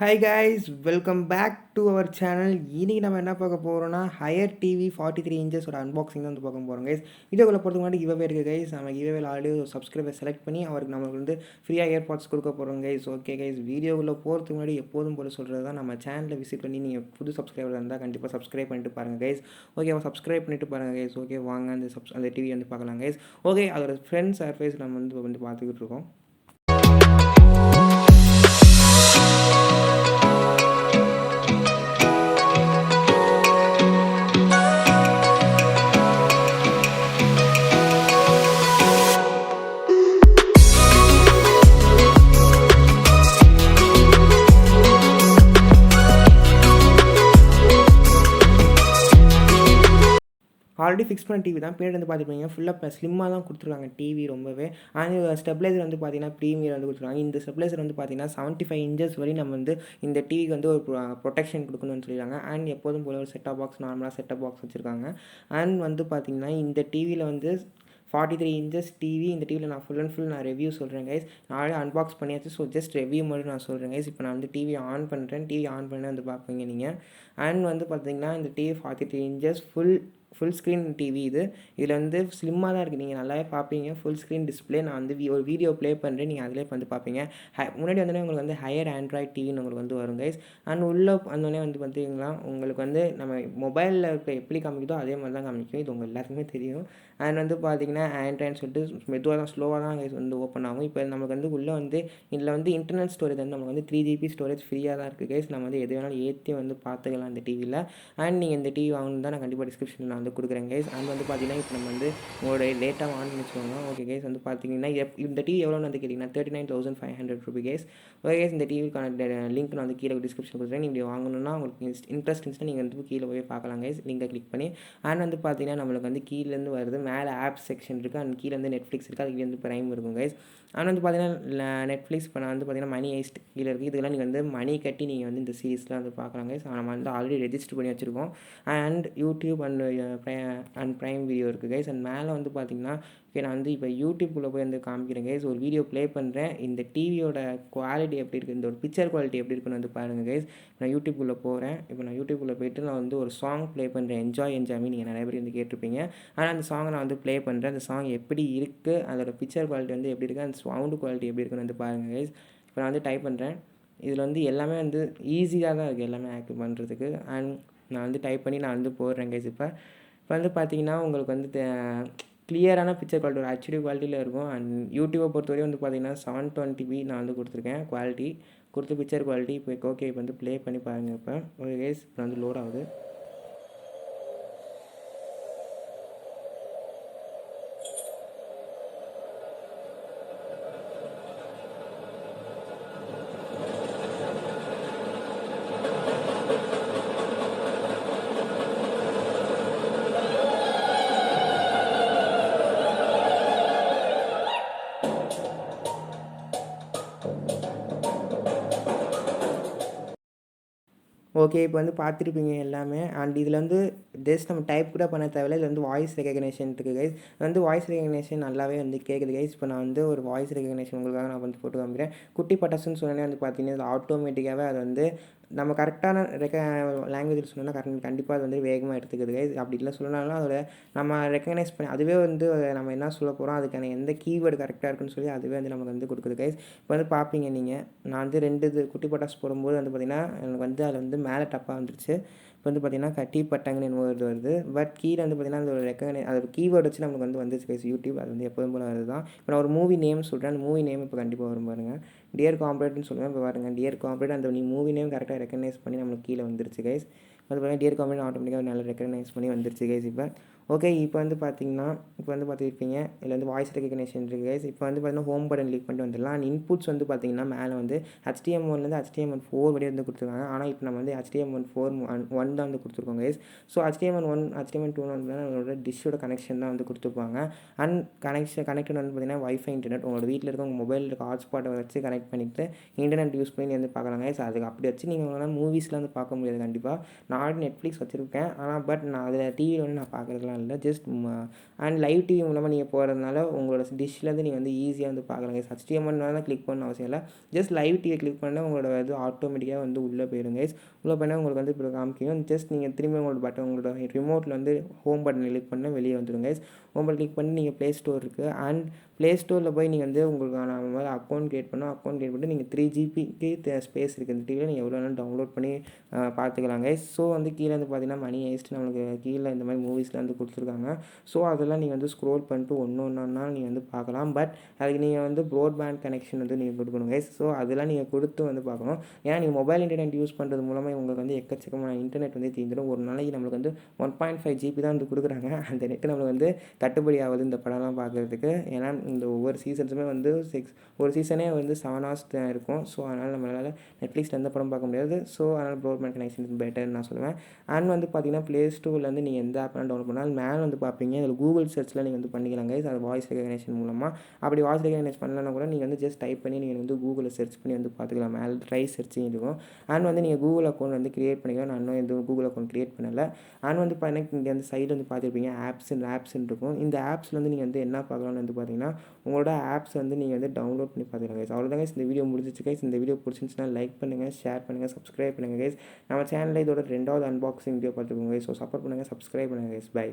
Hi guys, welcome back to our channel. இன்றைக்கி நம்ம என்ன பார்க்க போகிறோம்னா ஹையர் டிவி 43 இன்ச்சஸோட அன்பாக்சிங் தான் வந்து பார்க்க போகிறோம் கைஸ். வீடியோக்குள்ளே போகிறதுக்கு முன்னாடி கிவ்அவே இருக்குது கைஸ். நம்ம கிவ்அவேல ஆல்ரெடி ஒரு சப்ஸ்கிரைபர் செலக்ட் பண்ணி அவருக்கு நம்மளுக்கு வந்து ஃப்ரீயாக ஏர்பாட்ஸ் கொடுக்க போகிறோம் கைஸ். ஓகே கைஸ், வீடியோக்குள்ளே போகிறதுக்கு முன்னாடி எப்போதும் போல சொல்கிறது தான், நம்ம சேனலில் விசிட் பண்ணி நீங்கள் புது சப்ஸ்கிரைபர் இருந்தால் கண்டிப்பாக சப்ஸ்கிரைப் பண்ணிட்டு பாருங்கள் கைஸ். ஓகே, சப்ஸ்கிரைப் பண்ணிட்டு பாருங்கள் கைஸ். ஓகே, வாங்க அந்த டிவி வந்து பார்க்கலாம் கைஸ். ஓகே, அதோட ஃப்ரண்ட் சர்ஃபேஸ் நம்ம வந்து பார்த்துக்கிட்டு இருக்கோம். ஆல்ரெடி ஃபிக்ஸ் பண்ண டிவி தான். பின்னாடி வந்து பார்த்துருப்பீங்க ஃபுல்லாக ஸ்லிம்மாக தான் கொடுத்துருக்காங்க டிவி ரொம்பவே. அண்ட் ஸ்டெபிளைசர் வந்து பார்த்தீங்கன்னா ப்ரீமியர் வந்து கொடுத்துருக்காங்க. இந்த ஸ்டெபிளைசர் வந்து பார்த்தீங்கன்னா 75 இன்ச்சஸ் வரையும் நம்ம வந்து இந்த டிவிக்கு வந்து ஒரு ப்ரொடெக்ஷன் கொடுக்கணும்னு சொல்லியிருக்காங்க. அண்ட் எப்போதும் போல ஒரு செட்டாப் பாக்ஸ், நார்மலாக செட்டாப் பாக்ஸ் வச்சுருக்காங்க. அண்ட் வந்து பார்த்தீங்கன்னா இந்த டிவியில் வந்து 43 இன்ச்சஸ் டிவி. இந்த டிவியில் நான் ஃபுல் அண்ட் ஃபுல் ரிவ்யூ சொல்கிறேன் கைஸ். நானே அன்பாக்ஸ் பண்ணியாச்சு. ஸோ ஜஸ்ட் ரிவ்யூ மட்டும் நான் சொல்கிறேன் கைஸ். இப்போ நான் வந்து டிவி ஆன் பண்ணுறேன். டிவி ஆன் பண்ணி வந்து பார்ப்பீங்க நீங்கள். அண்ட் வந்து பார்த்தீங்கன்னா இந்த TV 43 inches full screen TV இது. இதில் வந்து ஸ்லிம்மாக தான் இருக்குது. நீங்கள் நல்லாவே பார்ப்பீங்க. Full screen display. நான் வந்து ஒரு வீடியோ ப்ளே பண்ணுறேன், நீங்கள் அதிலே வந்து பார்ப்பீங்க. முன்னாடி வந்தோடனே உங்களுக்கு வந்து ஹையர் ஆண்ட்ராய்ட் டிவின்னு உங்களுக்கு வந்து வரும் கைஸ். அண்ட் உள்ளே வந்தோடனே வந்து பார்த்தீங்கன்னா உங்களுக்கு வந்து நம்ம மொபைலில் இப்போ எப்படி காமிக்குதோ அதே மாதிரி தான் காமிக்கும். இது உங்கள் எல்லாருக்குமே தெரியும். அண்ட் வந்து பார்த்தீங்கன்னா ஆண்ட்ராய்டுன்னு சொல்லிட்டு மெதுவாக தான், ஸ்லோவாக தான் கைஸ் வந்து ஓப்பன் ஆகும். இப்போ நமக்கு வந்து உள்ளே வந்து இதில் வந்து இன்டர்னல் ஸ்டோரேஜ் வந்து நமக்கு வந்து 3 GB ஸ்டோரேஜ் ஃப்ரீயாக தான் இருக்குது கைஸ். நம்ம வந்து எது வேணாலும் ஏற்றி வந்து பார்த்துக்கலாம் இந்த டிவியில். அண்ட் நீங்கள் இந்த டிவி வாங்கணும் தான் நான் கண்டிப்பாக டிஸ்கிரிப்ஷனில் நான் வந்து கொடுக்குறேன் கைஸ். அண்ட் வந்து பார்த்தீங்கன்னா இப்போ நம்ம வந்து உங்களோட டேட்டா ஆன் பண்ணி வச்சுக்கோங்க. ஓகே கைஸ், வந்து பார்த்தீங்கன்னா இந்த டிவி எவ்வளோன்னு வந்து கேட்டிங்கன்னா 39,500 ரூபி கைஸ். ஓகே கைஸ், இந்த டிவிக்கான லிங்க் நான் வந்து கீழே டிஸ்கிரிப்ஷன் கொடுக்குறேன். நீங்கள் வாங்கணும்னா உங்களுக்கு இன்ட்ரெஸ்ட் இருந்துச்சுன்னா நீங்கள் வந்து கீழே போய் பார்க்கலாம் கைஸ், லிங்கை கிளிக் பண்ணி. அண்ட் வந்து பார்த்தீங்கன்னா நம்மளுக்கு வந்து கீழேருந்து வருது, மேலே ஆப் செக்ஷன் இருக்குது. அண்ட் கீழே வந்து நெட்ஃப்ளிக்ஸ் இருக்குது, அதுக்கு வந்து ப்ரைம் இருக்கும் கைஸ். ஆனால் வந்து பார்த்தீங்கன்னா நெட்ஃப்ளிக்ஸ் இப்போ நான் வந்து பார்த்தீங்கன்னா மணி ஹெய்ஸ்ட் கீழே இருக்குது. இதெல்லாம் நீங்கள் வந்து மணி கட்டி நீங்கள் வந்து இந்த சீரீஸ்லாம் வந்து பார்க்கலாம் கைஸ். நம்ம வந்து ஆல்ரெடி ரெஜிஸ்டர் பண்ணி வச்சுருக்கோம். And YouTube and prime video இருக்குது கைஸ். அண்ட் மேலே வந்து பார்த்தீங்கன்னா ஓகே, நான் வந்து இப்போ யூடியூப்குள்ளே போய் வந்து காமிக்கிறேன் கைஸ். ஒரு வீடியோ ப்ளே பண்ணுறேன். இந்த டிவியோட குவாலிட்டி எப்படி இருக்குது, இந்த ஒரு பிக்சர் குவாலிட்டி எப்படி இருக்குன்னு வந்து பாருங்கள் கைஸ். நான் யூடியூப்குள்ளே போகிறேன். இப்போ நான் யூடியூப்குள்ளே போய்ட்டு நான் வந்து ஒரு சாங் ப்ளே பண்ணுறேன். என்ஜாய் மீ நீங்கள் நிறைய பேர் வந்து கேட்டிருப்பீங்க. ஆனால் அந்த சாங்கை நான் வந்து ப்ளே பண்ணுறேன். அந்த சாங் எப்படி இருக்குது, அதோட பிக்சர் குவாலிட்டி வந்து எப்படி இருக்குது, அந்த சவுண்டு குவாலிட்டி எப்படி இருக்குன்னு வந்து பாருங்கள் கைஸ். இப்போ நான் வந்து டைப் பண்ணுறேன். இதில் வந்து எல்லாமே வந்து ஈஸியாக தான் இருக்குது எல்லாமே ஆக்டிவ் பண்ணுறதுக்கு. அண்ட் நான் வந்து டைப் பண்ணி நான் வந்து போடுறேன் கைஸ். இப்போ வந்து பார்த்தீங்கன்னா உங்களுக்கு வந்து கிளியரான பிக்சர் குவாலிட்டி ஒரு ஹெச்டி குவாலிட்டியில் இருக்கும். அண்ட் யூடியூப்பை பொறுத்தவரையும் வந்து பார்த்தீங்கன்னா 720p நான் வந்து கொடுத்துருக்கேன் குவாலிட்டி கொடுத்து பிக்சர் குவாலிட்டி. இப்போ ஓகே, இப்போ வந்து ப்ளே பண்ணி பாருங்கள். இப்போ ஓகே கைஸ், இப்போ வந்து லோட் ஆகுது. ஓகே, இப்போ வந்து பார்த்துருப்பீங்க எல்லாமே. அண்ட் இதில் வந்து ஜஸ்ட் நம்ம டைப் கூட பண்ண தேவையில்ல. இதில் வந்து வாய்ஸ் ரெகக்னேஷன் இருக்குது கைஸ். வந்து வாய்ஸ் ரெகக்னேஷன் நல்லாவே வந்து கேட்குது கைஸ். இப்போ நான் வந்து ஒரு வாய்ஸ் ரெகக்னேஷன் உங்களுக்காக நான் வந்து போட்டு காமிக்கிறேன். குட்டி பட்டாசுன்னு சொன்னோன்னே வந்து பார்த்தீங்கன்னா இது ஆட்டோமேட்டிக்காகவே அது வந்து நம்ம கரெக்டான லாங்குவேஜில் சொன்னோன்னா கண்டிப்பாக அது வந்து வேகமாக எடுத்துக்குது கைஸ். அப்படி இல்லை சொல்லனாலும் அதோட நம்ம ரெக்கக்னைஸ் பண்ணி அதுவே வந்து நம்ம என்ன சொல்ல போகிறோம், அதுக்கான எந்த கீவேர்டு கரெக்டாக இருக்குன்னு சொல்லி அதுவே வந்து நமக்கு வந்து கொடுக்குது கைஸ். இப்போ வந்து பார்ப்பீங்க நீங்கள், நான் வந்து 2 குட்டி பட்டாசு போடும்போது வந்து பார்த்திங்கன்னா எனக்கு வந்து அதில் வந்து மேலே டப்பாக வந்துருச்சு. இப்போ வந்து பார்த்திங்கன்னா கட்டி பட்டாங்கன்னு என்னமோ வருது. பட் கீழே வந்து பார்த்திங்கன்னா அதோட கீவேர்டு வச்சு நமக்கு வந்து வந்துச்சு கைஸ். யூடியூப் அது வந்து எப்போதும் போல வருது தான். இப்போ நான் ஒரு மூவி நேம் சொல்கிறேன். அந்த மூவி நேம் இப்போ கண்டிப்பாக வரும் பாருங்கள். டியர் காம்ரேட்னு சொல்லுவேன். இப்போ பாருங்கள், டியர் காம்ரேட் அந்த மூவி நேம் கரெக்டாக ரெக்கக்னைஸ் பண்ணி நம்மளுக்கு கீழே வந்துருச்சு கைஸ். அது பார்த்தீங்கன்னா டியர் காம்ரேட் ஆட்டோமேட்டிக்காக நல்லா ரெக்கக்னைஸ் பண்ணி வந்துருச்சு கைஸ். இப்போ ஓகே, இப்போ வந்து பார்த்திங்கன்னா இப்போ வந்து பார்த்துருப்பீங்க இதில் வந்து வாய்ஸ் ரெகக்னேஷன் இருக்குது கைஸ். இப்போ வந்து பார்த்திங்கன்னா ஹோம் பட்டன் கிளிக் பண்ணிட்டு வந்துடலாம். அண்ட் இன்புட்ஸ் வந்து பார்த்திங்கன்னா மேலே வந்து HTML1 HTML4 வரையும் வந்து கொடுத்துருக்காங்க. ஆனால் இப்போ நம்ம வந்து HTML4.1 தான் வந்து கொடுத்துருக்கோம் கைஸ். ஸோ HTML1 HTML2 வந்து நம்மளோட டிஷ்ஷோட கனெக்ஷன் தான் வந்து கொடுத்துருப்பாங்க. அண்ட் கனெக்டட் வந்து பார்த்திங்கன்னா வைஃபை இன்டர்நெட் உங்களோட வீட்டில் இருக்க உங்கள் மொபைலில் இருக்க ஹாட்ஸ்பாட்டை வச்சு கனெக்ட் பண்ணிவிட்டு இன்டர்நெட் யூஸ் பண்ணி வந்து பார்க்கலாம் கைஸ். அதுக்கு அப்படி வச்சு நீங்கள் உங்களால் மூவிஸ்லாம் வந்து பார்க்க முடியாது கண்டிப்பாக. நான் ஆல்ரெடி நெட்ஃப்ளிக்ஸ் வச்சுருக்கேன். ஆனால் பட் நான் அதில் டிவியில் வந்து நான் பார்க்குறதுலாம் அப்படிலாம் இல்லை. ஜஸ்ட் அண்ட் லைவ் டிவி மூலமாக நீங்கள் போகிறதுனால உங்களோட டிஷ்லேருந்து நீங்கள் வந்து ஈஸியாக வந்து பார்க்கலாம் கைஸ். HDMI கிளிக் பண்ண அவசியம் இல்லை. ஜஸ்ட் லைவ் டிவியை கிளிக் பண்ணால் உங்களோட இது ஆட்டோமேட்டிக்காக வந்து உள்ளே போயிடும் கைஸ். உள்ளே போனால் உங்களுக்கு வந்து இப்போ காமிக்கும். ஜஸ்ட் நீங்கள் திரும்பி உங்களோட ரிமோட்டில் வந்து ஹோம் பட்டன் கிளிக் பண்ணால் வெளியே வந்துடும் கைஸ். ஹோம் பட்டன் கிளிக் பண்ணி நீங்கள் ப்ளே ஸ்டோர் இருக்குது அண்ட் ப்ளே ஸ்டோரில் போய் நீங்கள் வந்து உங்களுக்கான மாதிரி அக்கௌண்ட் க்ரியேட் பண்ணணும். அக்கௌண்ட் க்ரியேட் பண்ணி நீங்கள் 3 GB ஸ்பேஸ் இருக்குது இந்த டிவியில், நீங்கள் எவ்வளோ வேணாலும் டவுன்லோட் பண்ணி பார்த்துக்கலாம் கைஸ். ஸோ வந்து கீழே வந்து பார்த்தீங்கன்னா மணி ஹைஸ்ட் நம்மளுக்கு கீழே இந்த மாதிரி மூவிஸ்லாம் வந்து கொடுத்துருக்காங்க. ஸோ அதெல்லாம் நீங்கள் வந்து ஸ்க்ரோல் பண்ணிட்டு ஒன்றா நீங்கள் வந்து பார்க்கலாம். பட் அதுக்கு நீங்கள் வந்து ப்ராட்பேண்ட் கனெக்ஷன் வந்து நீங்கள் கொடுக்கணும் கைஸ். ஸோ அதெல்லாம் நீங்கள் கொடுத்து வந்து பார்க்கணும். ஏன்னா நீங்கள் மொபைல் இன்டர்நெட் யூஸ் பண்ணுறது மூலமாக உங்களுக்கு வந்து எக்கச்சக்கமான இன்டர்நெட் வந்து தீர்ந்துடும். ஒரு நாளைக்கு நம்மளுக்கு வந்து 1.5 GB தான் வந்து கொடுக்குறாங்க. அந்த நெட்டு நம்மளுக்கு வந்து கட்டுப்படி ஆகுது இந்த படம்லாம் பார்க்குறதுக்கு. ஏன்னா இந்த ஒவ்வொரு சீசன்ஸுமே வந்து ஒரு சீசனே வந்து 7 hours தான் இருக்கும். ஸோ அதனால் நம்மளால் நெட்ஃப்ளிக்ஸில் எந்த படம் பார்க்க முடியாது. ஸோ அதனால் ப்ராட்பேண்ட் கனெக்ஷன் பெட்டர்னு நான் சொல்லுவேன். அண்ட் வந்து பார்த்தீங்கன்னா ப்ளே ஸ்டோர்லேருந்து நீங்கள் எந்த ஆப்லாம் டவுன்லோட் பண்ணாலும் மேலே வந்து பார்ப்பீங்க, அதில் கூகுள் சர்ச்சில் நீங்கள் வந்து பண்ணிக்கலாம் கைஸ். அது வாய்ஸ் ரெகக்னேஷன் மூலமாக. அப்படி வாய்ஸ் ரெகக்னேஷன் பண்ணலன்னா கூட நீங்கள் வந்து ஜஸ்ட் டைப் பண்ணி நீங்கள் வந்து கூகுளில் சர்ச் பண்ணி வந்து பார்த்துக்கலாம். மேலே ட்ரை சர்ச்சிங் இருக்கும். அண்ட் வந்து நீங்கள் கூகுள் அக்கௌண்ட் வந்து க்ரியேட் பண்ணிக்கலாம். நான் இன்னும் எதுவும் கூகுள் அக்கௌண்ட் க்ரியேட் பண்ணலை. அண்ட் வந்து பார்த்தீங்கன்னா இங்கே அந்த சைடு வந்து பார்த்துருப்பீங்க ஆப்ஸ்ன்னு இருக்கும். இந்த ஆப்ஸில் வந்து நீங்கள் வந்து என்ன பார்க்கலாம்னு வந்து பார்த்தீங்கன்னா உங்களோட ஆப்ஸ் வந்து நீங்கள் வந்து டவுன்லோட் பண்ணி பார்த்துக்கலாம் கைஸ். அவ்வளோதான் கைஸ், இந்த வீடியோ முடிஞ்சிச்சு கைஸ். இந்த வீடியோ பிடிச்சிருந்துச்சுன்னா லைக் பண்ணுங்கள், ஷேர் பண்ணுங்கள், சப்ஸ்கிரைப் பண்ணுங்கள் கைஸ். நம்ம சேனலில் இதோட 2வது அன்பாக்சிங் வீடியோ பார்த்துக்கோங்க கைஸ். ஸோ சப்போர்ட் பண்ணுங்கள், சப்ஸ்கிரைப் பண்ணுங்கள் கைஸ். பை.